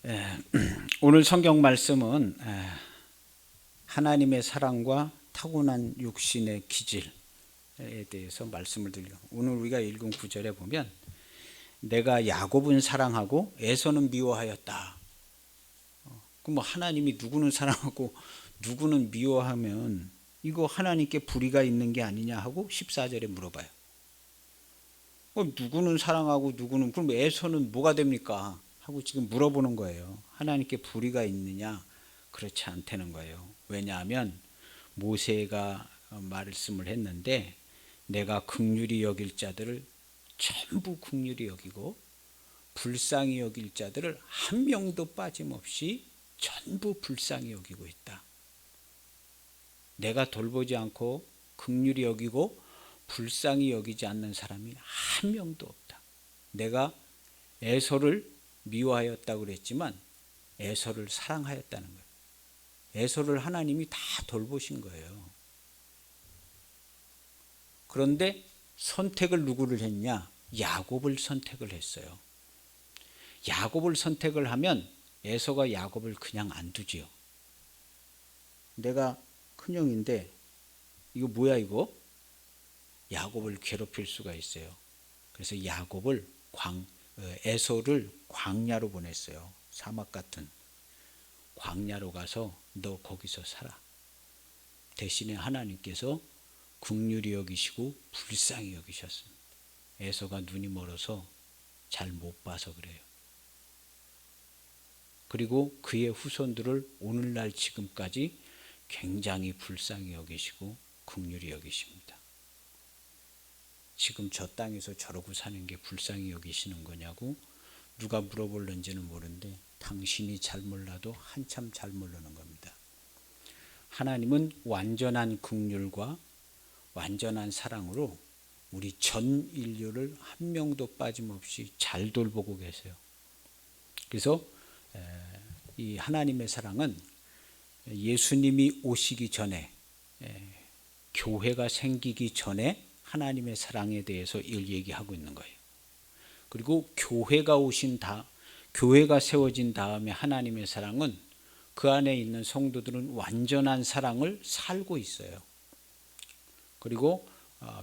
예, 오늘 성경 말씀은 하나님의 사랑과 타고난 육신의 기질에 대해서 말씀을 드리고, 오늘 우리가 읽은 구절에 보면 내가 야곱은 사랑하고 에서는 미워하였다. 그럼 하나님이 누구는 사랑하고 누구는 미워하면 이거 하나님께 불의가 있는 게 아니냐 하고 14절에 물어봐요. 누구는 사랑하고 누구는, 그럼 에서는 뭐가 됩니까? 하고 지금 물어보는 거예요. 하나님께 불의가 있느냐? 그렇지 않다는 거예요. 왜냐하면 모세가 말씀을 했는데 내가 긍휼히 여길 자들을 전부 긍휼히 여기고 불쌍히 여길 자들을 한 명도 빠짐없이 전부 불쌍히 여기고 있다. 내가 돌보지 않고 긍휼히 여기고 불쌍히 여기지 않는 사람이 한 명도 없다. 내가 에서를 미워하였다고 그랬지만 에서를 사랑하였다는 거예요. 에서를 하나님이 다 돌보신 거예요. 그런데 선택을 누구를 했냐? 야곱을 선택을 했어요. 야곱을 선택을 하면 에서가 야곱을 그냥 안 두지요. 내가 큰형인데 이거 뭐야 이거? 야곱을 괴롭힐 수가 있어요. 그래서 야곱을 에서를 광야로 보냈어요. 사막 같은 광야로 가서 너 거기서 살아. 대신에 하나님께서 긍휼히 여기시고 불쌍히 여기셨습니다. 에서가 눈이 멀어서 잘 못 봐서 그래요. 그리고 그의 후손들을 오늘날 지금까지 굉장히 불쌍히 여기시고 긍휼히 여기십니다. 지금 저 땅에서 저러고 사는 게 불쌍히 여기시는 거냐고 누가 물어볼는지는 모르는데 당신이 잘 몰라도 한참 잘 모르는 겁니다. 하나님은 완전한 긍휼과 완전한 사랑으로 우리 전 인류를 한 명도 빠짐없이 잘 돌보고 계세요. 그래서 이 하나님의 사랑은 예수님이 오시기 전에, 교회가 생기기 전에 하나님의 사랑에 대해서 얘기하고 있는 거예요. 그리고 교회가 세워진 다음에 하나님의 사랑은 그 안에 있는 성도들은 완전한 사랑을 살고 있어요. 그리고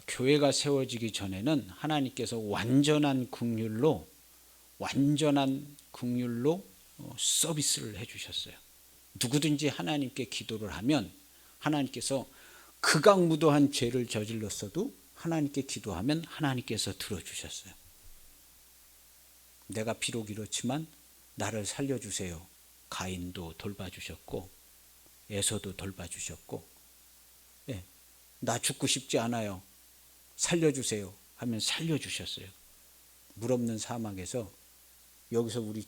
교회가 세워지기 전에는 하나님께서 완전한 긍휼로 서비스를 해주셨어요. 누구든지 하나님께 기도를 하면 하나님께서 극악무도한 죄를 저질렀어도 하나님께 기도하면 하나님께서 들어주셨어요. 내가 비록 이렇지만 나를 살려주세요. 가인도 돌봐주셨고 에서도 돌봐주셨고, 나 죽고 싶지 않아요. 살려주세요 하면 살려주셨어요. 물 없는 사막에서 여기서 우리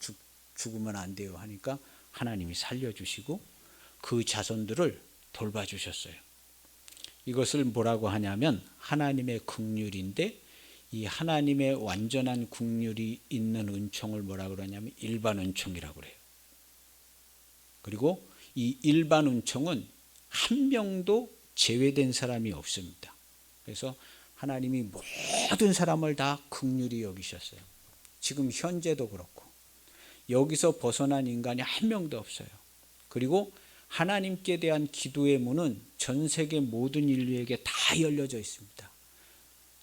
죽으면 안 돼요 하니까 하나님이 살려주시고 그 자손들을 돌봐주셨어요. 이것을 뭐라고 하냐면 하나님의 긍휼인데, 이 하나님의 완전한 긍휼이 있는 은총을 뭐라고 그러냐면 일반 은총이라고 그래요. 그리고 이 일반 은총은 한 명도 제외된 사람이 없습니다. 그래서 하나님이 모든 사람을 다 긍휼히 여기셨어요. 지금 현재도 그렇고 여기서 벗어난 인간이 한 명도 없어요. 그리고 하나님께 대한 기도의 문은 전 세계 모든 인류에게 다 열려져 있습니다.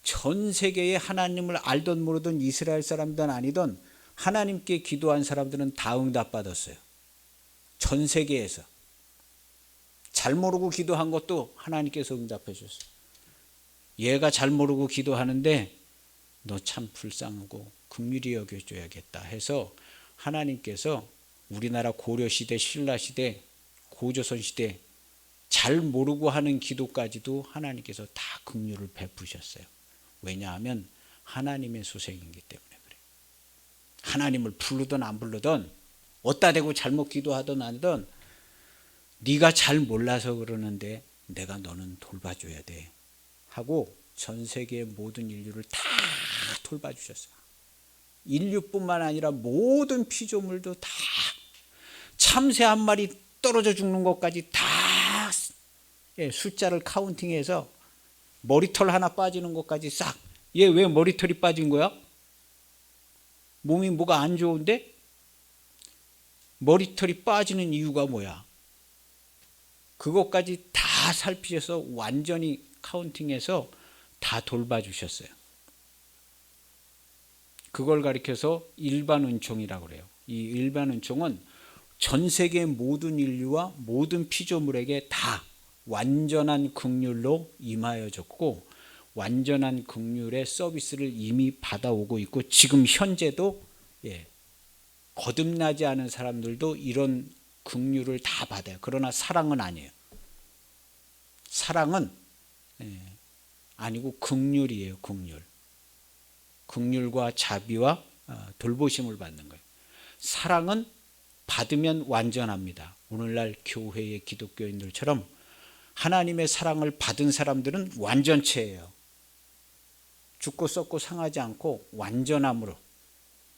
전 세계에 하나님을 알던 모르던 이스라엘 사람들은 아니던 하나님께 기도한 사람들은 다 응답받았어요. 전 세계에서. 잘 모르고 기도한 것도 하나님께서 응답해 주셨어요. 얘가 잘 모르고 기도하는데 너 참 불쌍하고 긍휼히 여겨줘야겠다 해서 하나님께서 우리나라 고려시대, 신라시대, 고조선시대 잘 모르고 하는 기도까지도 하나님께서 다 긍휼을 베푸셨어요. 왜냐하면 하나님의 소생이기 때문에 그래요. 하나님을 부르든 안 부르든 어디다 대고 잘못 기도하든 아니든 네가 잘 몰라서 그러는데 내가 너는 돌봐줘야 돼 하고 전 세계의 모든 인류를 다 돌봐주셨어요. 인류뿐만 아니라 모든 피조물도 다, 참새 한 마리 떨어져 죽는 것까지 다 숫자를 카운팅해서 머리털 하나 빠지는 것까지 싹. 얘 왜 머리털이 빠진 거야? 몸이 뭐가 안 좋은데? 머리털이 빠지는 이유가 뭐야? 그것까지 다 살피셔서 완전히 카운팅해서 다 돌봐주셨어요. 그걸 가리켜서 일반 은총이라고 그래요. 이 일반 은총은 전 세계 모든 인류와 모든 피조물에게 다 완전한 긍휼로 임하여졌고 완전한 긍휼의 서비스를 이미 받아오고 있고 지금 현재도 거듭나지 않은 사람들도 이런 긍휼을 다 받아요. 그러나 사랑은 아니에요. 사랑은 아니고 긍휼이에요. 긍휼. 긍휼과 자비와 돌보심을 받는 거예요. 사랑은 받으면 완전합니다. 오늘날 교회의 기독교인들처럼 하나님의 사랑을 받은 사람들은 완전체예요. 죽고 썩고 상하지 않고 완전함으로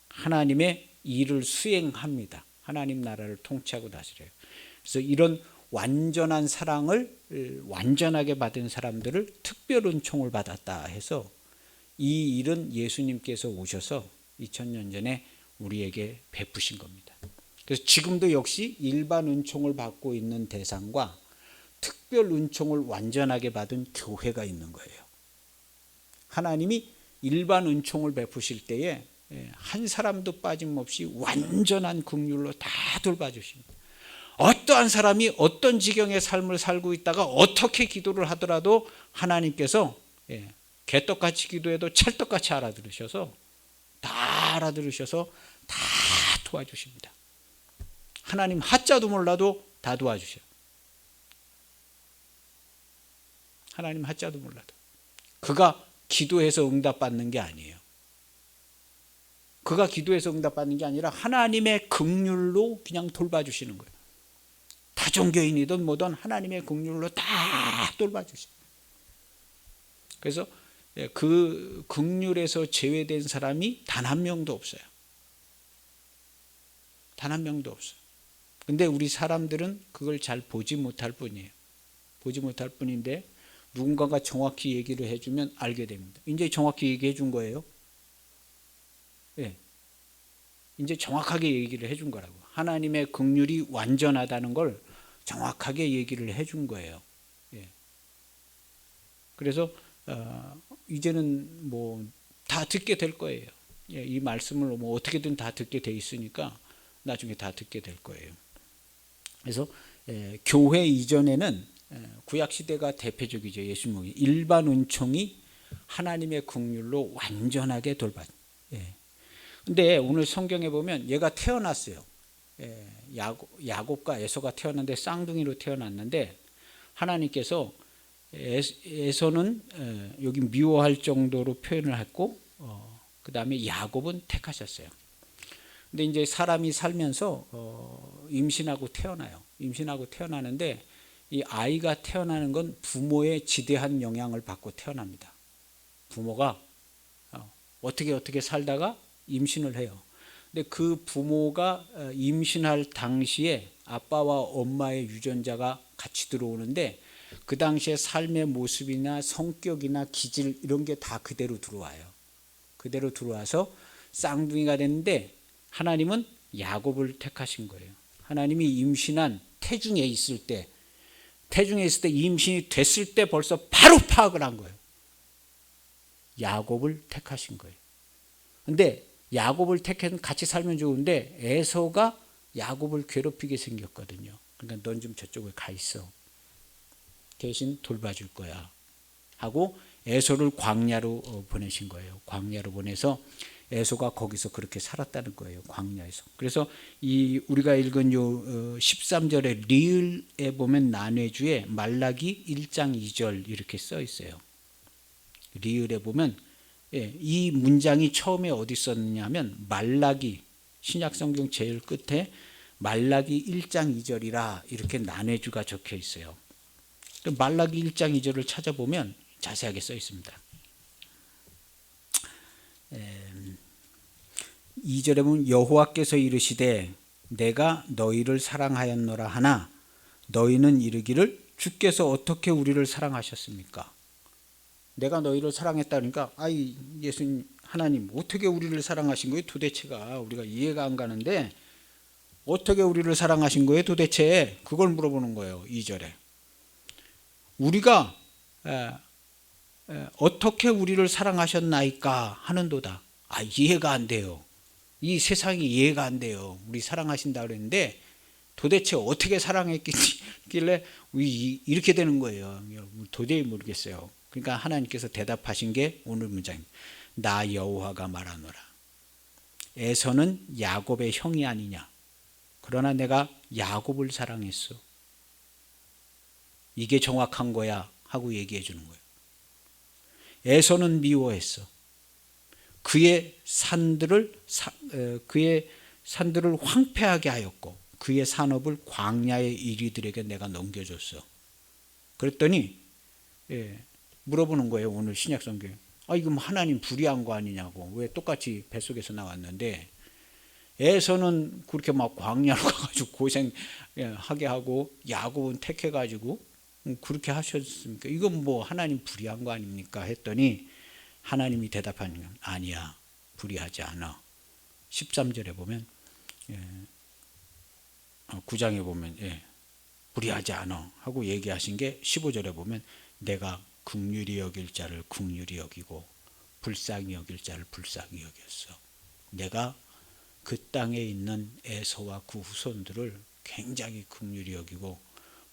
하나님의 일을 수행합니다. 하나님 나라를 통치하고 다스려요. 그래서 이런 완전한 사랑을 완전하게 받은 사람들을 특별 은총을 받았다 해서 이 일은 예수님께서 오셔서 2000년 전에 우리에게 베푸신 겁니다. 그래서 지금도 역시 일반 은총을 받고 있는 대상과 특별 은총을 완전하게 받은 교회가 있는 거예요. 하나님이 일반 은총을 베푸실 때에 한 사람도 빠짐없이 완전한 긍휼로 다 돌봐주십니다. 어떠한 사람이 어떤 지경의 삶을 살고 있다가 어떻게 기도를 하더라도 하나님께서 개떡같이 기도해도 찰떡같이 알아들으셔서 다 도와주십니다. 하나님 하자도 몰라도 다 도와주셔요. 하나님 하자도 몰라도. 그가 기도해서 응답받는 게 아니에요. 그가 기도해서 응답받는 게 아니라 하나님의 긍휼로 그냥 돌봐주시는 거예요. 다종교인이든 뭐든 하나님의 긍휼로 다 돌봐주셔요. 그래서 그 긍휼에서 제외된 사람이 단 한 명도 없어요. 단 한 명도 없어요. 근데 우리 사람들은 그걸 잘 보지 못할 뿐이에요. 보지 못할 뿐인데 누군가가 정확히 얘기를 해주면 알게 됩니다. 이제 정확히 얘기해 준 거예요. 이제 정확하게 얘기를 해준 거라고. 하나님의 긍휼이 완전하다는 걸 정확하게 얘기를 해준 거예요. 그래서 이제는 뭐 다 듣게 될 거예요. 이 말씀을 뭐 어떻게든 다 듣게 돼 있으니까 나중에 다 듣게 될 거예요. 그래서 교회 이전에는 구약 시대가 대표적이죠. 예수님이 일반 은총이 하나님의 긍휼로 완전하게 돌봐. 근데 오늘 성경에 보면 얘가 태어났어요. 야곱과 에서가 태어났는데 쌍둥이로 태어났는데 하나님께서 에서는 여기 미워할 정도로 표현을 했고 그 다음에 야곱은 택하셨어요. 근데 이제 사람이 살면서 임신하고 태어나요. 임신하고 태어나는데 이 아이가 태어나는 건 부모의 지대한 영향을 받고 태어납니다. 부모가 어떻게 살다가 임신을 해요. 근데 그 부모가 임신할 당시에 아빠와 엄마의 유전자가 같이 들어오는데 그 당시에 삶의 모습이나 성격이나 기질 이런 게 다 그대로 들어와요. 그대로 들어와서 쌍둥이가 됐는데 하나님은 야곱을 택하신 거예요. 하나님이 임신한 태중에 있을 때 임신이 됐을 때 벌써 바로 파악을 한 거예요. 야곱을 택하신 거예요. 근데 야곱을 택해서 같이 살면 좋은데 에서가 야곱을 괴롭히게 생겼거든요. 그러니까 넌 좀 저쪽에 가 있어. 대신 돌봐줄 거야 하고 에서를 광야로 보내신 거예요. 광야로 보내서 에서가 거기서 그렇게 살았다는 거예요. 광야에서. 그래서 이 우리가 읽은 요 13절에 리을에 보면 난회주에 말라기 1장 2절 이렇게 써 있어요. 리을에 보면 이 문장이 처음에 어디 썼느냐 하면 말라기 신약성경 제일 끝에 말라기 1장 2절이라 이렇게 난회주가 적혀 있어요. 말라기 1장 2절을 찾아보면 자세하게 써 있습니다. 2절에 보면 여호와께서 이르시되 내가 너희를 사랑하였노라 하나 너희는 이르기를 주께서 어떻게 우리를 사랑하셨습니까? 내가 너희를 사랑했다니까 아이 예수님 하나님 어떻게 우리를 사랑하신 거예요? 도대체가 우리가 이해가 안 가는데 어떻게 우리를 사랑하신 거예요 도대체? 그걸 물어보는 거예요. 2절에. 우리가 어떻게 우리를 사랑하셨나이까 하는도다. 이해가 안 돼요. 이 세상이 이해가 안 돼요. 우리 사랑하신다 그랬는데 도대체 어떻게 사랑했길래 이렇게 되는 거예요. 도저히 모르겠어요. 그러니까 하나님께서 대답하신 게 오늘 문장입니다. 나 여호와가 말하노라. 에서는 야곱의 형이 아니냐. 그러나 내가 야곱을 사랑했어. 이게 정확한 거야 하고 얘기해 주는 거예요. 에서는 미워했어. 그의 산들을 황폐하게 하였고 그의 산업을 광야의 이리들에게 내가 넘겨줬어. 그랬더니 물어보는 거예요. 오늘 신약성경. 이거 하나님 불의한 거 아니냐고. 왜 똑같이 뱃속에서 나왔는데 에서는 그렇게 막 광야로 가가지고 고생하게 하고 야곱은 택해가지고 그렇게 하셨습니까? 이건 뭐 하나님 불의한 거 아닙니까? 했더니 하나님이 대답하는 건 아니야. 불의하지 않아. 13절에 보면 9장에 보면 불의하지 않아 하고 얘기하신 게 15절에 보면 내가 긍휼히 여길 자를 긍휼히 여기고 불쌍히 여길 자를 불쌍히 여겼어. 내가 그 땅에 있는 에서와 그 후손들을 굉장히 긍휼히 여기고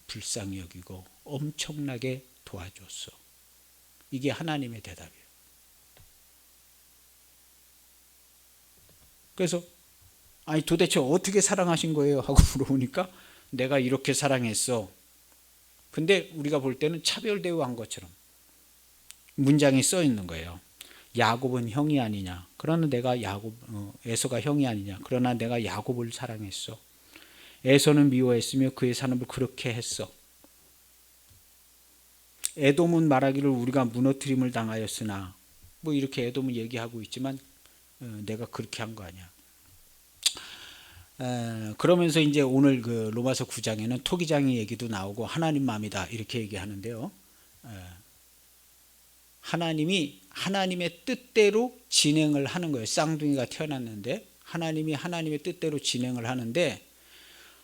불쌍히 여기고 엄청나게 도와줬어. 이게 하나님의 대답이에요. 그래서 도대체 어떻게 사랑하신 거예요? 하고 물어보니까 내가 이렇게 사랑했어. 근데 우리가 볼 때는 차별 대우한 것처럼 문장이 써 있는 거예요. 야곱은 형이 아니냐. 그러나 내가 에서가 형이 아니냐. 그러나 내가 야곱을 사랑했어. 에서는 미워했으며 그의 산업을 그렇게 했어. 에돔은 말하기를 우리가 무너뜨림을 당하였으나 뭐 이렇게 에돔은 얘기하고 있지만 내가 그렇게 한 거 아니야. 그러면서 이제 오늘 그 로마서 9장에는 토기장의 얘기도 나오고 하나님 마음이다 이렇게 얘기하는데요. 하나님이 하나님의 뜻대로 진행을 하는 거예요. 쌍둥이가 태어났는데 하나님이 하나님의 뜻대로 진행을 하는데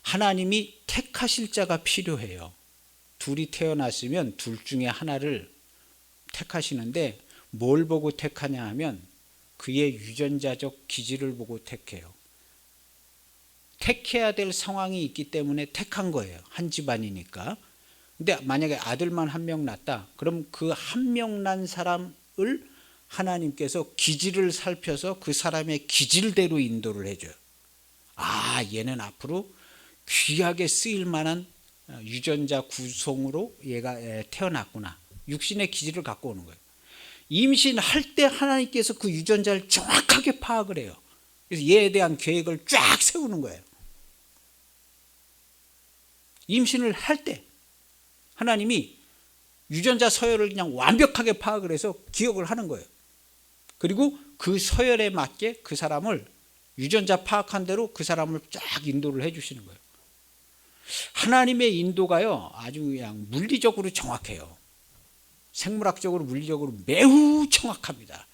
하나님이 택하실 자가 필요해요. 둘이 태어났으면 둘 중에 하나를 택하시는데 뭘 보고 택하냐 하면 그의 유전자적 기질을 보고 택해요. 택해야 될 상황이 있기 때문에 택한 거예요. 한 집안이니까. 근데 만약에 아들만 한 명 낳았다. 그럼 그 한 명 낳은 사람을 하나님께서 기질을 살펴서 그 사람의 기질대로 인도를 해줘요. 얘는 앞으로 귀하게 쓰일 만한 유전자 구성으로 얘가 태어났구나. 육신의 기질을 갖고 오는 거예요. 임신할 때 하나님께서 그 유전자를 정확하게 파악을 해요. 그래서 얘에 대한 계획을 쫙 세우는 거예요. 임신을 할 때 하나님이 유전자 서열을 그냥 완벽하게 파악을 해서 기억을 하는 거예요. 그리고 그 서열에 맞게 그 사람을 유전자 파악한 대로 그 사람을 쫙 인도를 해 주시는 거예요. 하나님의 인도가요 아주 그냥 물리적으로 정확해요. 생물학적으로 물리적으로 매우 정확합니다.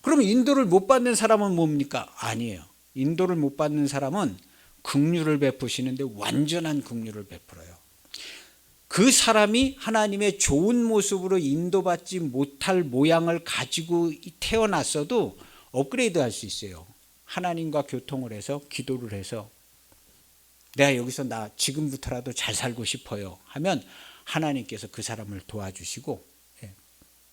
그럼 인도를 못 받는 사람은 뭡니까? 아니에요. 인도를 못 받는 사람은 긍휼을 베푸시는데 완전한 긍휼을 베풀어요. 그 사람이 하나님의 좋은 모습으로 인도받지 못할 모양을 가지고 태어났어도 업그레이드 할 수 있어요. 하나님과 교통을 해서 기도를 해서 내가 여기서 나 지금부터라도 잘 살고 싶어요 하면 하나님께서 그 사람을 도와주시고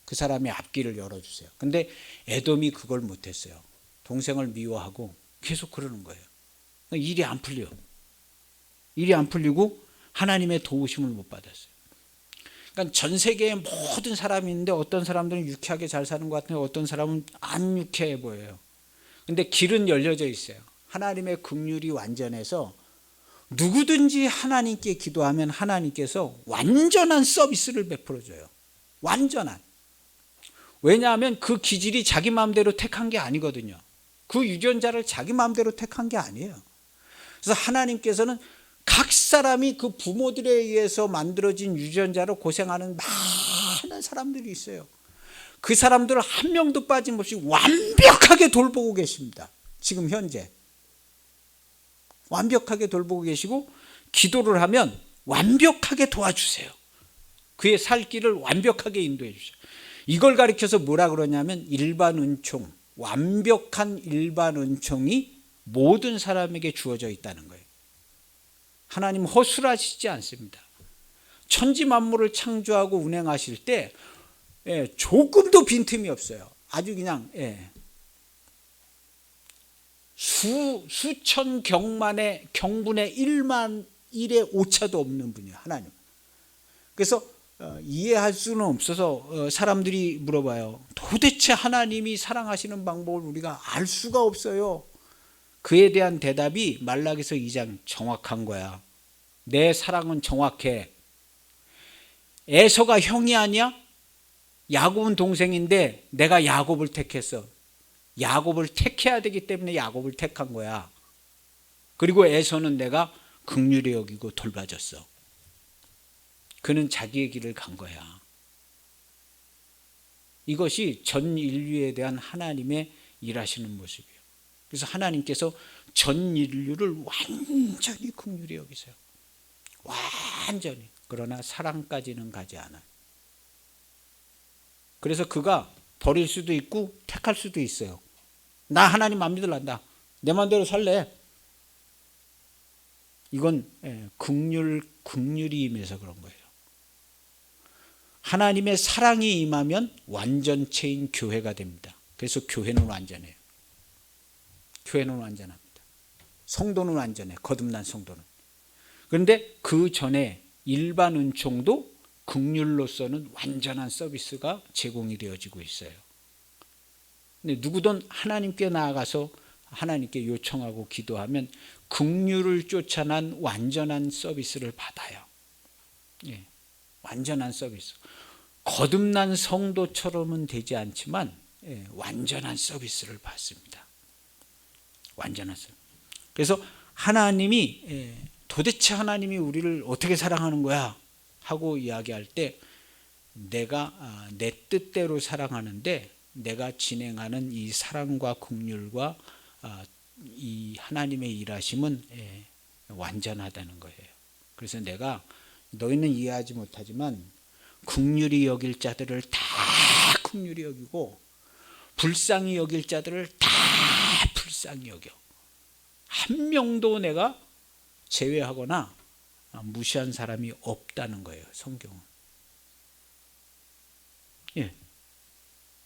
그 사람의 앞길을 열어주세요. 근데 에돔이 그걸 못했어요. 동생을 미워하고 계속 그러는 거예요. 일이 안 풀려. 일이 안 풀리고 하나님의 도우심을 못 받았어요. 그러니까 전 세계에 모든 사람이 있는데 어떤 사람들은 유쾌하게 잘 사는 것 같은데 어떤 사람은 안 유쾌해 보여요. 근데 길은 열려져 있어요. 하나님의 긍휼이 완전해서 누구든지 하나님께 기도하면 하나님께서 완전한 서비스를 베풀어줘요. 완전한. 왜냐하면 그 기질이 자기 마음대로 택한 게 아니거든요. 그 유전자를 자기 마음대로 택한 게 아니에요. 그래서 하나님께서는 각 사람이 그 부모들에 의해서 만들어진 유전자로 고생하는 많은 사람들이 있어요. 그 사람들을 한 명도 빠짐없이 완벽하게 돌보고 계십니다. 지금 현재. 완벽하게 돌보고 계시고 기도를 하면 완벽하게 도와주세요. 그의 살 길을 완벽하게 인도해 주세요. 이걸 가리켜서 뭐라 그러냐면 일반 은총, 완벽한 일반 은총이 모든 사람에게 주어져 있다는 거예요. 하나님 허술하시지 않습니다. 천지 만물을 창조하고 운행하실 때 조금도 빈틈이 없어요. 아주 그냥 수천 경분의 1만 1의 오차도 없는 분이에요, 하나님. 그래서 이해할 수는 없어서 사람들이 물어봐요. 도대체 하나님이 사랑하시는 방법을 우리가 알 수가 없어요. 그에 대한 대답이 말라기서 2장 정확한 거야. 내 사랑은 정확해. 에서가 형이 아니야? 야곱은 동생인데 내가 야곱을 택했어. 야곱을 택해야 되기 때문에 야곱을 택한 거야. 그리고 에서는 내가 긍휼히 여기고 돌봐줬어. 그는 자기의 길을 간 거야. 이것이 전 인류에 대한 하나님의 일하시는 모습이에요. 그래서 하나님께서 전 인류를 완전히 긍휼히 여기세요. 완전히. 그러나 사랑까지는 가지 않아요. 그래서 그가 버릴 수도 있고 택할 수도 있어요. 나 하나님 안 믿을란다. 내 마음대로 살래. 이건 긍휼이 임해서 그런 거예요. 하나님의 사랑이 임하면 완전체인 교회가 됩니다. 그래서 교회는 완전해요. 교회는 완전합니다. 성도는 완전해. 거듭난 성도는. 그런데 그 전에 일반 은총도 긍휼로서는 완전한 서비스가 제공이 되어지고 있어요. 근데 누구든 하나님께 나아가서 하나님께 요청하고 기도하면 긍휼을 쫓아난 완전한 서비스를 받아요. 완전한 서비스. 거듭난 성도처럼은 되지 않지만 완전한 서비스를 받습니다. 완전한 서비스. 그래서 하나님이 도대체 하나님이 우리를 어떻게 사랑하는 거야 하고 이야기할 때 내가 내 뜻대로 사랑하는데 내가 진행하는 이 사랑과 긍휼과 이 하나님의 일하심은 완전하다는 거예요. 그래서 내가 너희는 이해하지 못하지만 긍휼히 여길 자들을 다 긍휼히 여기고 불쌍히 여길 자들을 다 불쌍히 여겨. 한 명도 내가 제외하거나 무시한 사람이 없다는 거예요. 성경은.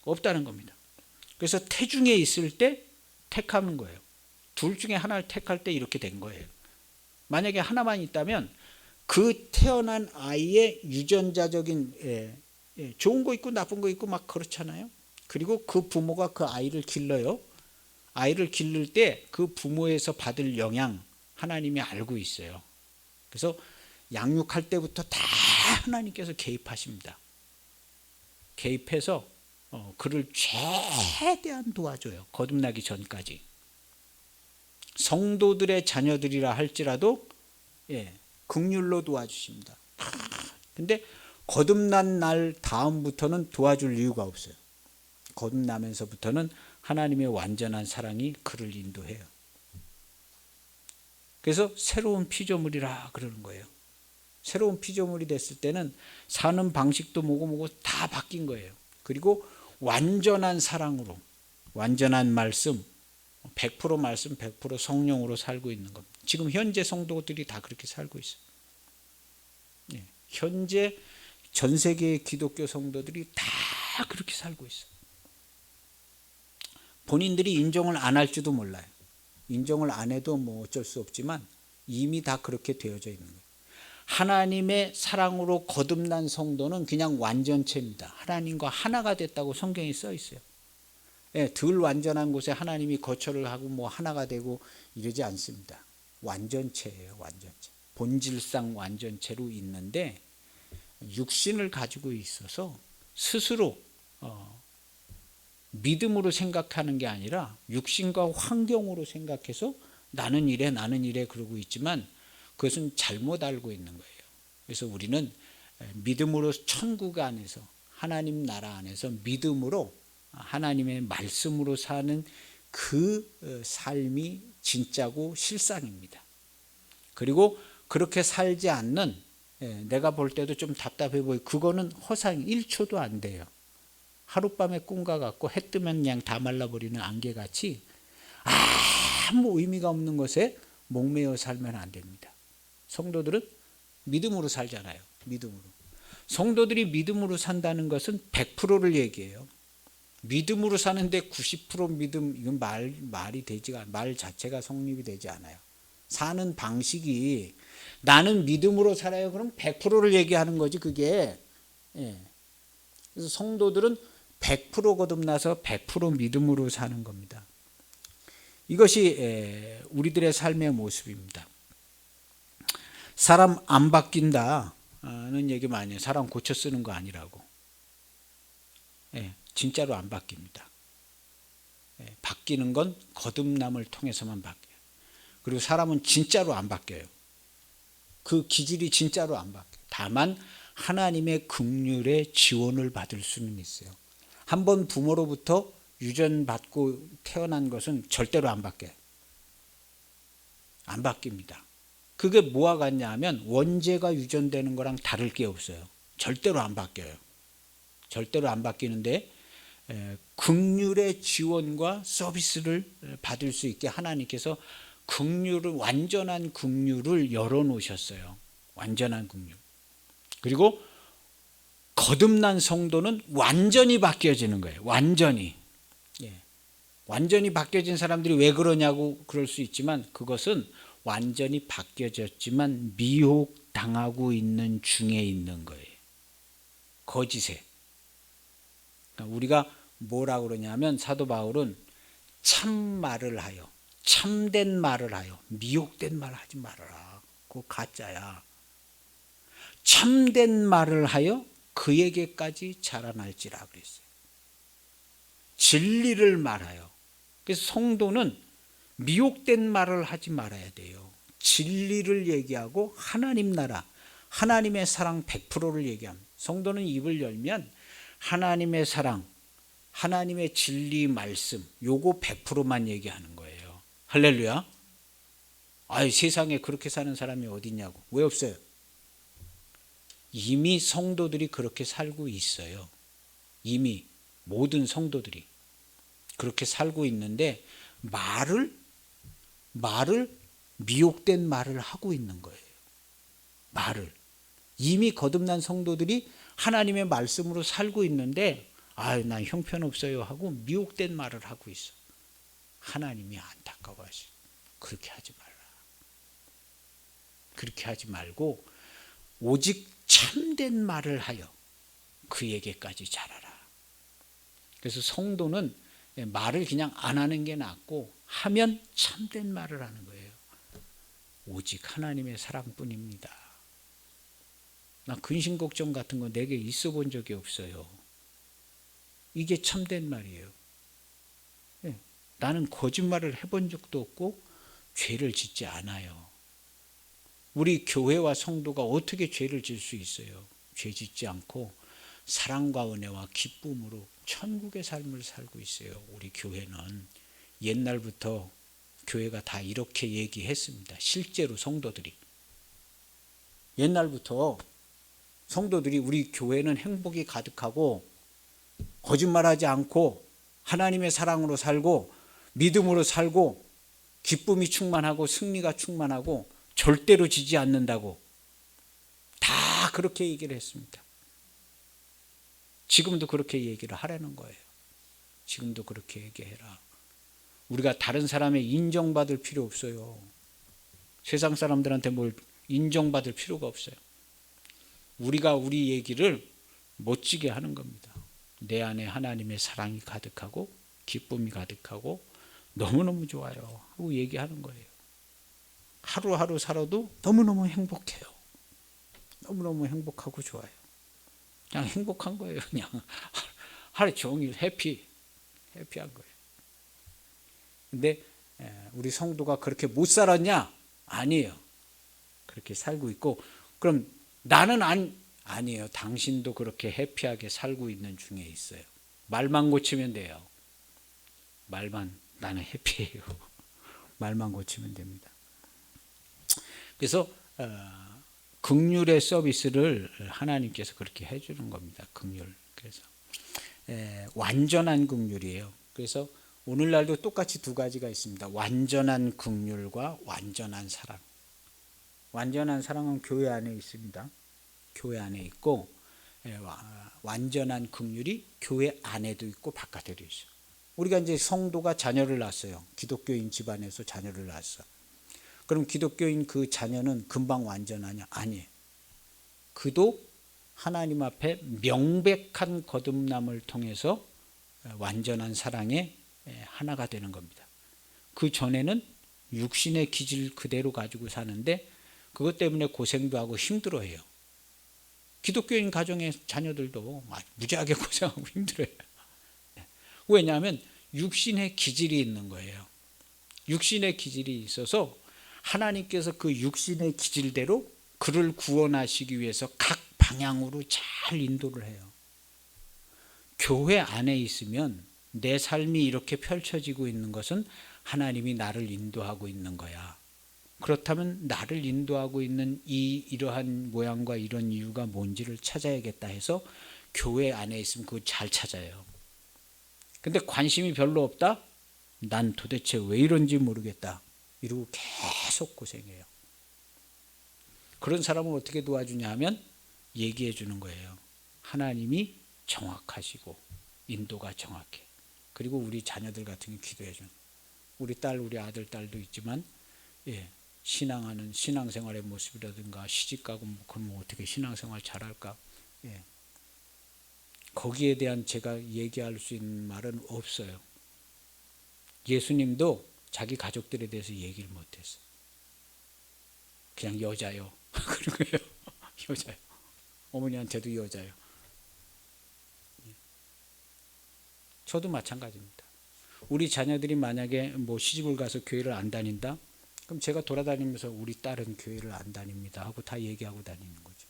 없다는 겁니다. 그래서 태중에 있을 때 택하는 거예요. 둘 중에 하나를 택할 때 이렇게 된 거예요. 만약에 하나만 있다면 그 태어난 아이의 유전자적인 좋은 거 있고 나쁜 거 있고 막 그렇잖아요. 그리고 그 부모가 그 아이를 길러요. 아이를 기를 때 그 부모에서 받을 영향 하나님이 알고 있어요. 그래서 양육할 때부터 다 하나님께서 개입하십니다. 개입해서 그를 최대한 도와줘요. 거듭나기 전까지. 성도들의 자녀들이라 할지라도 긍휼로 도와주십니다. 근데 거듭난 날 다음부터는 도와줄 이유가 없어요. 거듭나면서부터는 하나님의 완전한 사랑이 그를 인도해요. 그래서 새로운 피조물이라 그러는 거예요. 새로운 피조물이 됐을 때는 사는 방식도 뭐고 다 바뀐 거예요. 그리고 완전한 사랑으로 완전한 말씀 100% 말씀 100% 성령으로 살고 있는 겁니다. 지금 현재 성도들이 다 그렇게 살고 있어요. 현재 전 세계의 기독교 성도들이 다 그렇게 살고 있어요. 본인들이 인정을 안 할지도 몰라요. 인정을 안 해도 뭐 어쩔 수 없지만 이미 다 그렇게 되어져 있는 거예요. 하나님의 사랑으로 거듭난 성도는 그냥 완전체입니다. 하나님과 하나가 됐다고 성경에 써 있어요. 덜 완전한 곳에 하나님이 거처를 하고 뭐 하나가 되고 이러지 않습니다. 완전체예요. 완전체. 본질상 완전체로 있는데 육신을 가지고 있어서 스스로 믿음으로 생각하는 게 아니라 육신과 환경으로 생각해서 나는 이래 그러고 있지만 그것은 잘못 알고 있는 거예요. 그래서 우리는 믿음으로 천국 안에서 하나님 나라 안에서 믿음으로 하나님의 말씀으로 사는 그 삶이 진짜고 실상입니다. 그리고 그렇게 살지 않는, 내가 볼 때도 좀 답답해 보이, 그거는 허상 1초도 안 돼요. 하룻밤에 꿈과 같고 해 뜨면 그냥 다 말라버리는 안개같이 아무 의미가 없는 것에 목매어 살면 안 됩니다. 성도들은 믿음으로 살잖아요. 믿음으로. 성도들이 믿음으로 산다는 것은 100%를 얘기해요. 믿음으로 사는데 90% 믿음, 이건 말이 되지가, 말 자체가 성립이 되지 않아요. 사는 방식이 나는 믿음으로 살아요. 그럼 100%를 얘기하는 거지, 그게. 그래서 성도들은 100% 거듭나서 100% 믿음으로 사는 겁니다. 이것이 우리들의 삶의 모습입니다. 사람 안 바뀐다는 얘기 많이 해요. 사람 고쳐 쓰는 거 아니라고. 진짜로 안 바뀝니다. 바뀌는 건 거듭남을 통해서만 바뀌어요. 그리고 사람은 진짜로 안 바뀌어요. 그 기질이 진짜로 안 바뀌어요. 다만 하나님의 긍휼의 지원을 받을 수는 있어요. 한번 부모로부터 유전받고 태어난 것은 절대로 안 바뀌어요. 안 바뀝니다. 그게 뭐와 같냐 하면 원죄가 유전되는 거랑 다를 게 없어요. 절대로 안 바뀌어요. 절대로 안 바뀌는데 긍휼의 지원과 서비스를 받을 수 있게 하나님께서 긍휼을, 완전한 긍휼을 열어놓으셨어요. 완전한 긍휼. 그리고 거듭난 성도는 완전히 바뀌어지는 거예요. 완전히. 완전히 바뀌어진 사람들이 왜 그러냐고 그럴 수 있지만, 그것은 완전히 바뀌어졌지만 미혹당하고 있는 중에 있는 거예요. 거짓에. 그러니까 우리가 뭐라 그러냐면, 사도 바울은 참말을 하여, 참된 말을 하여, 미혹된 말 하지 말아라. 그거 가짜야. 참된 말을 하여 그에게까지 자라날지라 그랬어요. 진리를 말하여. 그래서 성도는 미혹된 말을 하지 말아야 돼요. 진리를 얘기하고 하나님 나라, 하나님의 사랑 100%를 얘기합니다. 성도는 입을 열면 하나님의 사랑, 하나님의 진리 말씀, 요거 100%만 얘기하는 거예요. 할렐루야. 세상에 그렇게 사는 사람이 어디 있냐고. 왜 없어요? 이미 성도들이 그렇게 살고 있어요. 이미 모든 성도들이 그렇게 살고 있는데 말을 미혹된 말을 하고 있는 거예요. 말을. 이미 거듭난 성도들이 하나님의 말씀으로 살고 있는데 난 형편없어요 하고 미혹된 말을 하고 있어. 하나님이 안타까워하시죠. 그렇게 하지 말라. 그렇게 하지 말고 오직 참된 말을 하여 그에게까지 자라라. 그래서 성도는 말을 그냥 안 하는 게 낫고 하면 참된 말을 하는 거예요. 오직 하나님의 사랑뿐입니다. 나 근심 걱정 같은 거 내게 있어 본 적이 없어요. 이게 참된 말이에요. 나는 거짓말을 해본 적도 없고 죄를 짓지 않아요. 우리 교회와 성도가 어떻게 죄를 질 수 있어요? 죄 짓지 않고 사랑과 은혜와 기쁨으로 천국의 삶을 살고 있어요. 우리 교회는 옛날부터 교회가 다 이렇게 얘기했습니다. 실제로 성도들이. 옛날부터 성도들이 우리 교회는 행복이 가득하고 거짓말하지 않고 하나님의 사랑으로 살고 믿음으로 살고 기쁨이 충만하고 승리가 충만하고 절대로 지지 않는다고 다 그렇게 얘기를 했습니다. 지금도 그렇게 얘기를 하라는 거예요. 지금도 그렇게 얘기해라. 우리가 다른 사람의 인정받을 필요 없어요. 세상 사람들한테 뭘 인정받을 필요가 없어요. 우리가 우리 얘기를 멋지게 하는 겁니다. 내 안에 하나님의 사랑이 가득하고 기쁨이 가득하고 너무너무 좋아요 하고 얘기하는 거예요. 하루하루 살아도 너무너무 행복해요. 너무너무 행복하고 좋아요. 그냥 행복한 거예요. 그냥 하루 종일 해피한 거예요. 근데 우리 성도가 그렇게 못 살았냐? 아니에요. 그렇게 살고 있고, 그럼 나는 아니에요. 당신도 그렇게 해피하게 살고 있는 중에 있어요. 말만 고치면 돼요. 나는 해피해요. 말만 고치면 됩니다. 그래서 긍휼의 서비스를 하나님께서 그렇게 해주는 겁니다. 긍휼. 그래서 완전한 긍휼이에요. 그래서 오늘날도 똑같이 두 가지가 있습니다. 완전한 긍휼과 완전한 사랑. 완전한 사랑은 교회 안에 있습니다. 교회 안에 있고, 완전한 긍휼이 교회 안에도 있고 바깥에도 있어요. 우리가 이제 성도가 자녀를 낳았어요. 기독교인 집안에서 자녀를 낳았어. 그럼 기독교인 그 자녀는 금방 완전하냐? 아니에요. 그도 하나님 앞에 명백한 거듭남을 통해서 완전한 사랑의 하나가 되는 겁니다. 그 전에는 육신의 기질 그대로 가지고 사는데 그것 때문에 고생도 하고 힘들어해요. 기독교인 가정의 자녀들도 무지하게 고생하고 힘들어요. 왜냐하면 육신의 기질이 있는 거예요. 육신의 기질이 있어서 하나님께서 그 육신의 기질대로 그를 구원하시기 위해서 각 방향으로 잘 인도를 해요. 교회 안에 있으면 내 삶이 이렇게 펼쳐지고 있는 것은 하나님이 나를 인도하고 있는 거야. 그렇다면 나를 인도하고 있는 이러한 모양과 이런 이유가 뭔지를 찾아야겠다 해서 교회 안에 있으면 그거 잘 찾아요. 근데 관심이 별로 없다? 난 도대체 왜 이런지 모르겠다. 이러고 계속 고생해요. 그런 사람을 어떻게 도와주냐 하면 얘기해 주는 거예요. 하나님이 정확하시고 인도가 정확해. 그리고 우리 자녀들 같은 경우 기도해 주는. 우리 딸, 우리 아들, 딸도 있지만 신앙하는 신앙생활의 모습이라든가 시집가고 그러면 어떻게 신앙생활 잘할까? 거기에 대한 제가 얘기할 수 있는 말은 없어요. 예수님도 자기 가족들에 대해서 얘기를 못했어요. 그냥 여자요. 그런 거예요. 여자요. 어머니한테도 여자요. 저도 마찬가지입니다. 우리 자녀들이 만약에 시집을 가서 교회를 안 다닌다? 그럼 제가 돌아다니면서 우리 딸은 교회를 안 다닙니다 하고 다 얘기하고 다니는 거죠.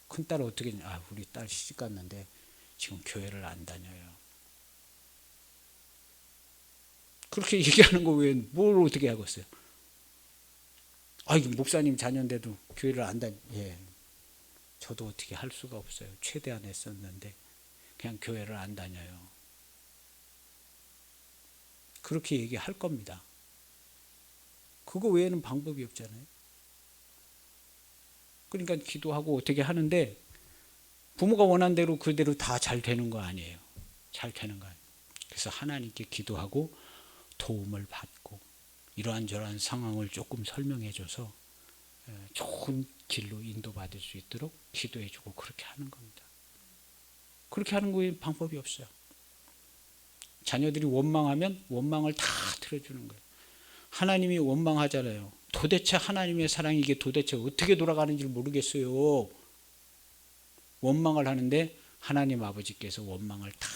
큰딸은 어떻게 했냐? 우리 딸 시집 갔는데 지금 교회를 안 다녀요. 그렇게 얘기하는 거 왜 뭘 어떻게 하겠어요? 이게 목사님 자녀인데도 교회를 안 다니. 저도 어떻게 할 수가 없어요. 최대한 했었는데 그냥 교회를 안 다녀요. 그렇게 얘기할 겁니다. 그거 외에는 방법이 없잖아요. 그러니까 기도하고 어떻게 하는데 부모가 원한 대로 그대로 다 잘 되는 거 아니에요. 잘 되는 거 아니에요. 그래서 하나님께 기도하고 도움을 받고 이러한저러한 상황을 조금 설명해줘서 좋은 길로 인도받을 수 있도록 기도해주고 그렇게 하는 겁니다. 그렇게 하는 거에 방법이 없어요. 자녀들이 원망하면 원망을 다 틀어주는 거예요. 하나님이 원망하잖아요. 도대체 하나님의 사랑이 이게 도대체 어떻게 돌아가는지 모르겠어요. 원망을 하는데 하나님 아버지께서 원망을 다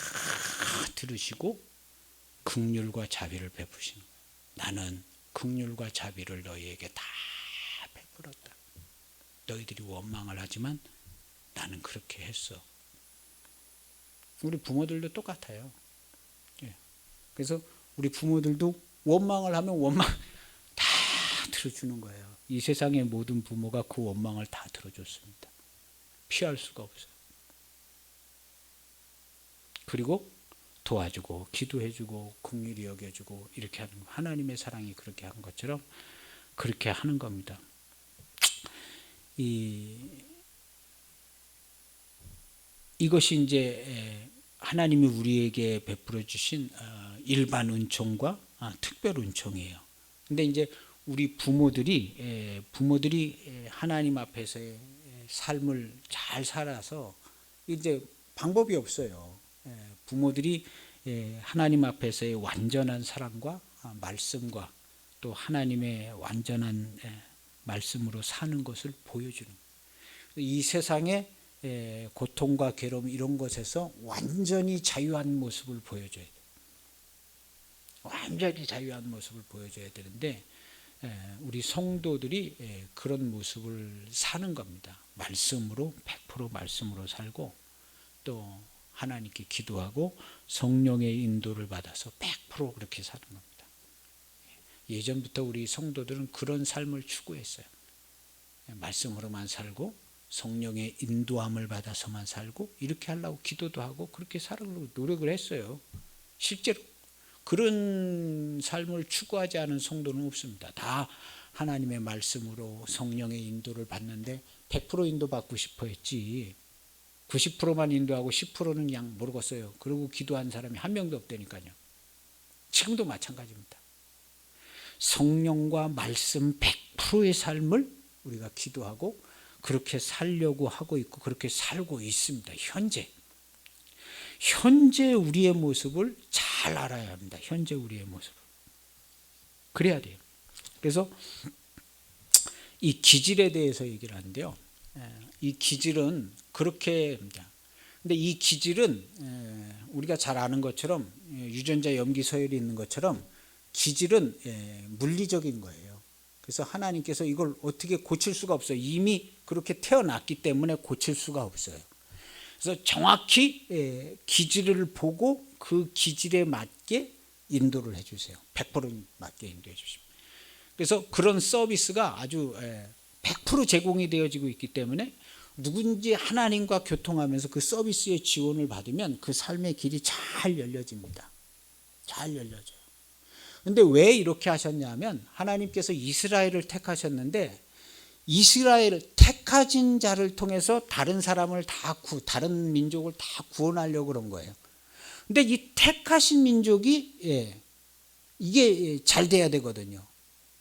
들으시고 긍휼과 자비를 베푸시는 거예요. 나는 긍휼과 자비를 너희에게 다 베풀었다. 너희들이 원망을 하지만 나는 그렇게 했어. 우리 부모들도 똑같아요. 그래서 우리 부모들도 원망을 하면 원망 다 들어주는 거예요. 이 세상의 모든 부모가 그 원망을 다 들어줬습니다. 피할 수가 없어요. 그리고 도와주고 기도해주고 긍휼히 여겨주고 이렇게 하는 거. 하나님의 사랑이 그렇게 한 것처럼 그렇게 하는 겁니다. 이것이 이제 하나님이 우리에게 베풀어 주신 일반 은총과 특별 은총이에요. 근데 이제 우리 부모들이 하나님 앞에서의 삶을 잘 살아서 이제 방법이 없어요. 부모들이 하나님 앞에서의 완전한 사랑과 말씀과 또 하나님의 완전한 말씀으로 사는 것을 보여주는 거예요. 이 세상의 고통과 괴로움 이런 것에서 완전히 자유한 모습을 보여줘야 돼요. 완전히 자유한 모습을 보여줘야 되는데 우리 성도들이 그런 모습을 사는 겁니다. 말씀으로 100% 말씀으로 살고 또 하나님께 기도하고 성령의 인도를 받아서 100% 그렇게 사는 겁니다. 예전부터 우리 성도들은 그런 삶을 추구했어요. 말씀으로만 살고 성령의 인도함을 받아서만 살고 이렇게 하려고 기도도 하고 그렇게 살려고 노력을 했어요. 실제로 그런 삶을 추구하지 않은 성도는 없습니다. 다 하나님의 말씀으로 성령의 인도를 받는데 100% 인도받고 싶어 했지 90%만 인도하고 10%는 그냥 모르겠어요. 그러고 기도한 사람이 한 명도 없다니까요. 지금도 마찬가지입니다. 성령과 말씀 100%의 삶을 우리가 기도하고 그렇게 살려고 하고 있고 그렇게 살고 있습니다. 현재 우리의 모습을 잘 알아야 합니다. 현재 우리의 모습을. 그래야 돼요. 그래서 이 기질에 대해서 얘기를 하는데요. 이 기질은 그렇게 근데 이 기질은 우리가 잘 아는 것처럼 유전자 염기 서열이 있는 것처럼 기질은 물리적인 거예요. 그래서 하나님께서 이걸 어떻게 고칠 수가 없어요. 이미 그렇게 태어났기 때문에 고칠 수가 없어요. 그래서 정확히 기질을 보고 그 기질에 맞게 인도를 해주세요. 100% 맞게 인도해 주십니다. 그래서 그런 서비스가 아주 100% 제공이 되어지고 있기 때문에 누군지 하나님과 교통하면서 그 서비스의 지원을 받으면 그 삶의 길이 잘 열려집니다. 잘 열려져요. 근데 왜 이렇게 하셨냐면 하나님께서 이스라엘을 택하셨는데 이스라엘을 택하신 자를 통해서 다른 사람을 다른 민족을 다 구원하려고 그런 거예요. 근데 이 택하신 민족이 이게 잘 돼야 되거든요.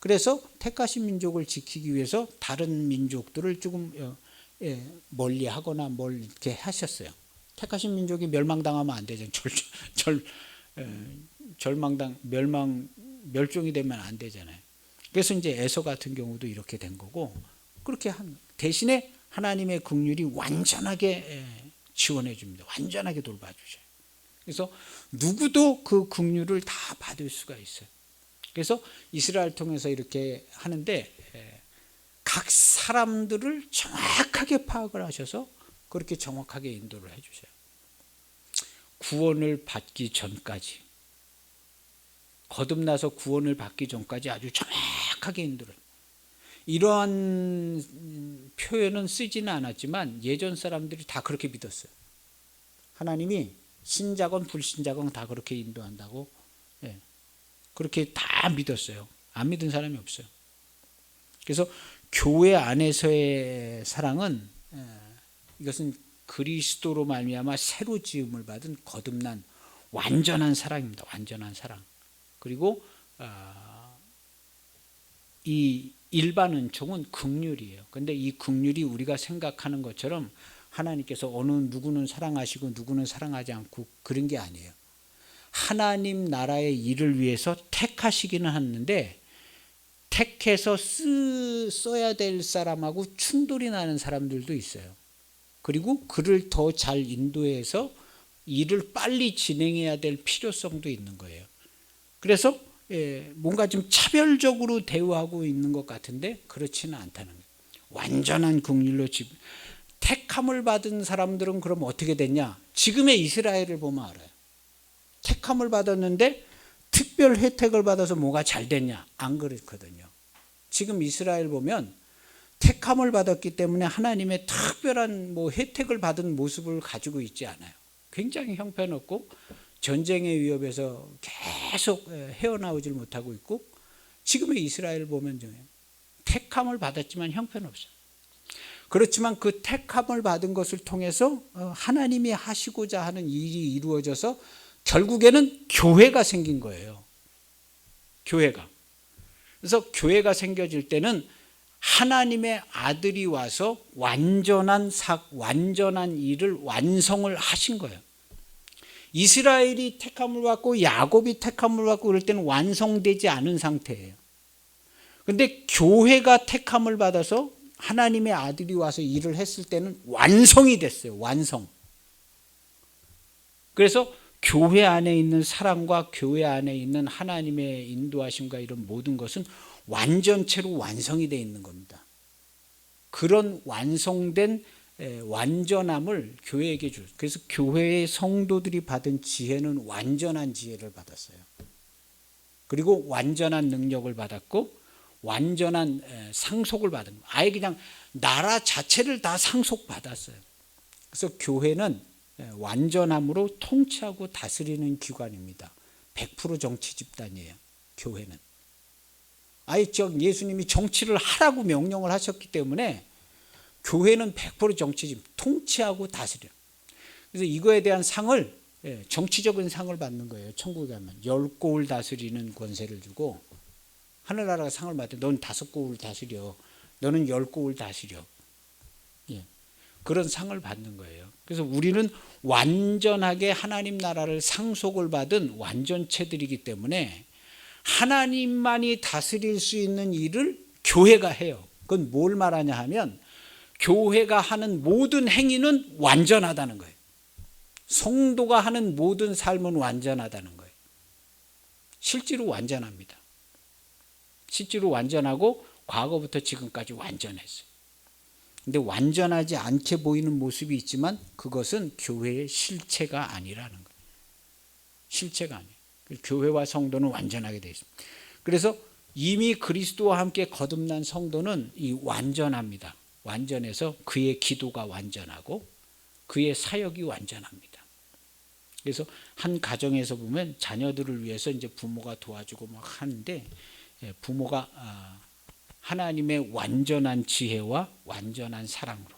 그래서 택하신 민족을 지키기 위해서 다른 민족들을 조금 멀리하거나 뭘 이렇게 하셨어요. 택하신 민족이 멸망당하면 안 되잖아요. 멸종이 되면 안 되잖아요. 그래서 이제 에서 같은 경우도 이렇게 된 거고 그렇게 대신에 하나님의 긍휼이 완전하게 지원해 줍니다. 완전하게 돌봐주셔요. 그래서 누구도 그 긍휼을 다 받을 수가 있어요. 그래서 이스라엘 통해서 이렇게 하는데 각 사람들을 정확하게 파악을 하셔서 그렇게 정확하게 인도를 해주셔요. 구원을 받기 전까지 거듭나서 구원을 받기 전까지 아주 정확하게 인도를 이러한 표현은 쓰지는 않았지만 예전 사람들이 다 그렇게 믿었어요. 하나님이 신자건 불신자건 다 그렇게 인도한다고 그렇게 다 믿었어요. 안 믿은 사람이 없어요. 그래서 교회 안에서의 사랑은 이것은 그리스도로 말미암아 새로 지음을 받은 거듭난 완전한 사랑입니다. 완전한 사랑. 그리고 이 일반 은총은 긍휼이에요. 그런데 이 긍휼이 우리가 생각하는 것처럼 하나님께서 어느 누구는 사랑하시고 누구는 사랑하지 않고 그런 게 아니에요. 하나님 나라의 일을 위해서 택하시기는 하는데 택해서 써야 될 사람하고 충돌이 나는 사람들도 있어요. 그리고 그를 더 잘 인도해서 일을 빨리 진행해야 될 필요성도 있는 거예요. 그래서 뭔가 좀 차별적으로 대우하고 있는 것 같은데 그렇지는 않다는 거예요. 완전한 긍휼로 택함을 받은 사람들은 그럼 어떻게 됐냐? 지금의 이스라엘을 보면 알아요. 택함을 받았는데 특별 혜택을 받아서 뭐가 잘 됐냐? 안 그렇거든요. 지금 이스라엘 보면 택함을 받았기 때문에 하나님의 특별한 혜택을 받은 모습을 가지고 있지 않아요. 굉장히 형편없고 전쟁의 위협에서 계속 헤어나오질 못하고 있고 지금의 이스라엘 보면 택함을 받았지만 형편없어요. 그렇지만 그 택함을 받은 것을 통해서 하나님이 하시고자 하는 일이 이루어져서 결국에는 교회가 생긴 거예요. 교회가. 그래서 교회가 생겨질 때는 하나님의 아들이 와서 완전한 일을 완성을 하신 거예요. 이스라엘이 택함을 받고 야곱이 택함을 받고 그럴 때는 완성되지 않은 상태예요. 그런데 교회가 택함을 받아서 하나님의 아들이 와서 일을 했을 때는 완성이 됐어요. 완성. 그래서 교회 안에 있는 사랑과 교회 안에 있는 하나님의 인도하심과 이런 모든 것은 완전체로 완성이 되어 있는 겁니다. 그런 완성된 완전함을 교회에게 줄. 그래서 교회의 성도들이 받은 지혜는 완전한 지혜를 받았어요. 그리고 완전한 능력을 받았고 완전한 상속을 받은 거예요. 아예 그냥 나라 자체를 다 상속받았어요. 그래서 교회는 완전함으로 통치하고 다스리는 기관입니다. 100% 정치 집단이에요. 교회는. 아예 예수님이 정치를 하라고 명령을 하셨기 때문에 교회는 100% 정치 집단, 통치하고 다스려요. 그래서 이거에 대한 상을, 정치적인 상을 받는 거예요. 천국에 가면 10고을 다스리는 권세를 주고 하늘나라가 상을 받대. 넌 5고을 다스려. 너는 10고을 다스려. 그런 상을 받는 거예요. 그래서 우리는 완전하게 하나님 나라를 상속을 받은 완전체들이기 때문에 하나님만이 다스릴 수 있는 일을 교회가 해요. 그건 뭘 말하냐 하면 교회가 하는 모든 행위는 완전하다는 거예요. 성도가 하는 모든 삶은 완전하다는 거예요. 실제로 완전합니다. 실제로 완전하고 과거부터 지금까지 완전했어요. 근데 완전하지 않게 보이는 모습이 있지만 그것은 교회의 실체가 아니라는 거예요. 실체가 아니에요. 교회와 성도는 완전하게 되어 있습니다. 그래서 이미 그리스도와 함께 거듭난 성도는 이 완전합니다. 완전해서 그의 기도가 완전하고 그의 사역이 완전합니다. 그래서 한 가정에서 보면 자녀들을 위해서 이제 부모가 도와주고 막 하는데 부모가 하나님의 완전한 지혜와 완전한 사랑으로,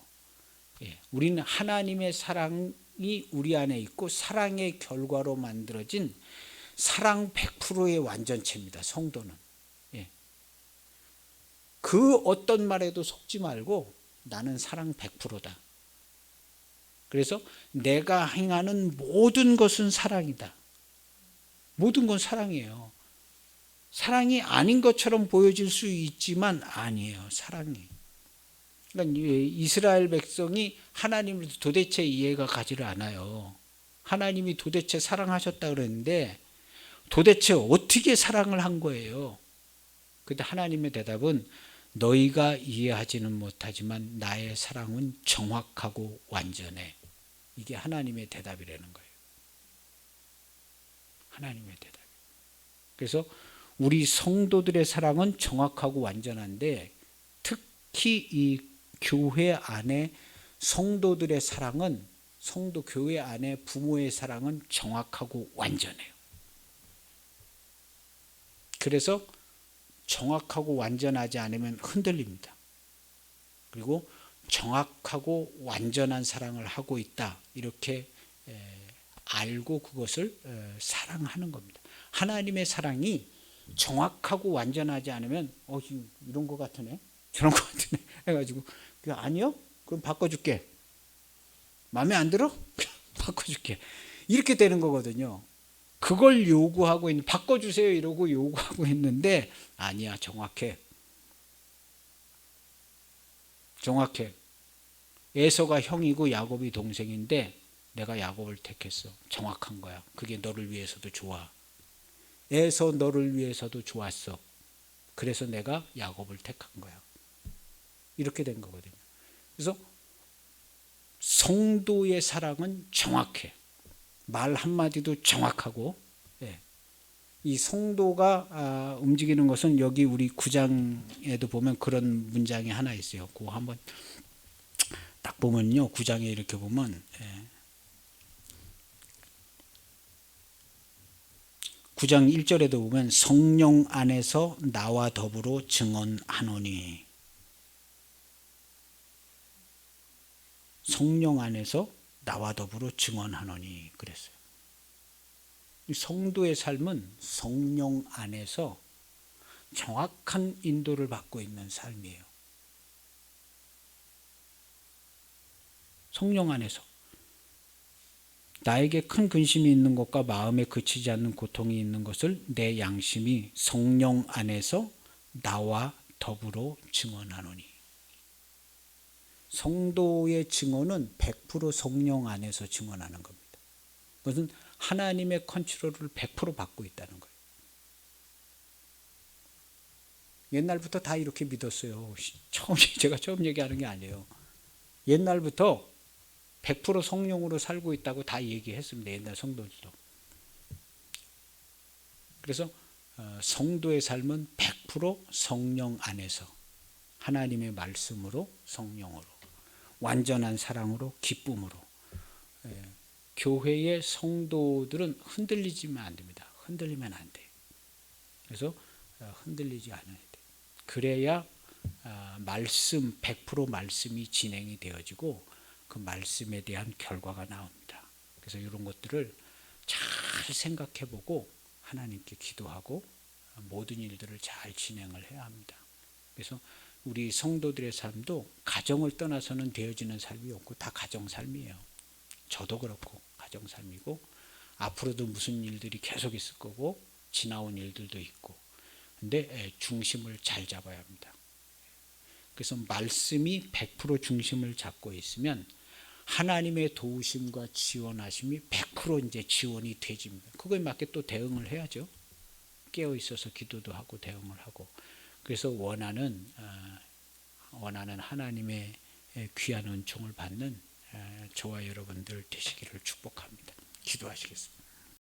우리는 하나님의 사랑이 우리 안에 있고 사랑의 결과로 만들어진 사랑 100%의 완전체입니다. 성도는. 그 어떤 말에도 속지 말고 나는 사랑 100%다. 그래서 내가 행하는 모든 것은 사랑이다. 모든 건 사랑이에요. 사랑이 아닌 것처럼 보여질 수 있지만 아니에요. 사랑이. 그러니까 이스라엘 백성이 하나님을 도대체 이해가 가지를 않아요. 하나님이 도대체 사랑하셨다 그랬는데 도대체 어떻게 사랑을 한 거예요? 근데 하나님의 대답은 너희가 이해하지는 못하지만 나의 사랑은 정확하고 완전해. 이게 하나님의 대답이라는 거예요. 하나님의 대답. 그래서 우리 성도들의 사랑은 정확하고 완전한데 특히 이 교회 안에 성도들의 사랑은, 성도 교회 안에 부모의 사랑은 정확하고 완전해요. 그래서 정확하고 완전하지 않으면 흔들립니다. 그리고 정확하고 완전한 사랑을 하고 있다, 이렇게 알고 그것을 사랑하는 겁니다. 하나님의 사랑이 정확하고 완전하지 않으면 이런 거 같으네, 저런 거 같으네 해가지고 아니요? 그럼 바꿔줄게. 마음에 안 들어? 바꿔줄게. 이렇게 되는 거거든요. 그걸 요구하고 있는, 바꿔주세요 이러고 요구하고 있는데 아니야, 정확해. 정확해. 에서가 형이고 야곱이 동생인데 내가 야곱을 택했어. 정확한 거야. 그게 너를 위해서도 좋아. 에서 너를 위해서도 좋았어. 그래서 내가 야곱을 택한 거야. 이렇게 된 거거든요. 그래서 성도의 사랑은 정확해. 말 한마디도 정확하고, 이 성도가 움직이는 것은 여기 우리 9장에도 보면 그런 문장이 하나 있어요. 그거 한번 딱 보면요, 9장에 이렇게 보면 9장 1절에도 보면 성령 안에서 나와 더불어 증언하노니, 성령 안에서 나와 더불어 증언하노니 그랬어요. 성도의 삶은 성령 안에서 정확한 인도를 받고 있는 삶이에요. 성령 안에서 나에게 큰 근심이 있는 것과 마음에 그치지 않는 고통이 있는 것을 내 양심이 성령 안에서 나와 더불어 증언하노니. 성도의 증언은 100% 성령 안에서 증언하는 겁니다. 그것은 하나님의 컨트롤을 100% 받고 있다는 거예요. 옛날부터 다 이렇게 믿었어요. 제가 처음 얘기하는 게 아니에요. 옛날부터 100% 성령으로 살고 있다고 다 얘기했습니다. 옛날 성도들도. 그래서 성도의 삶은 100% 성령 안에서 하나님의 말씀으로 성령으로 완전한 사랑으로 기쁨으로 교회의 성도들은 흔들리지면 안 됩니다. 흔들리면 안 돼. 그래서 흔들리지 않아야 돼. 그래야 말씀 100% 말씀이 진행이 되어지고 그 말씀에 대한 결과가 나옵니다. 그래서 이런 것들을 잘 생각해보고 하나님께 기도하고 모든 일들을 잘 진행을 해야 합니다. 그래서 우리 성도들의 삶도 가정을 떠나서는 되어지는 삶이 없고 다 가정삶이에요. 저도 그렇고 가정삶이고 앞으로도 무슨 일들이 계속 있을 거고 지나온 일들도 있고 근데 중심을 잘 잡아야 합니다. 그래서 말씀이 100% 중심을 잡고 있으면 하나님의 도우심과 지원하심이 100% 이제 지원이 되집니다. 그거에 맞게 또 대응을 해야죠. 깨어 있어서 기도도 하고 대응을 하고. 그래서 원하는 하나님의 귀한 은총을 받는 저와 여러분들 되시기를 축복합니다. 기도하시겠습니다.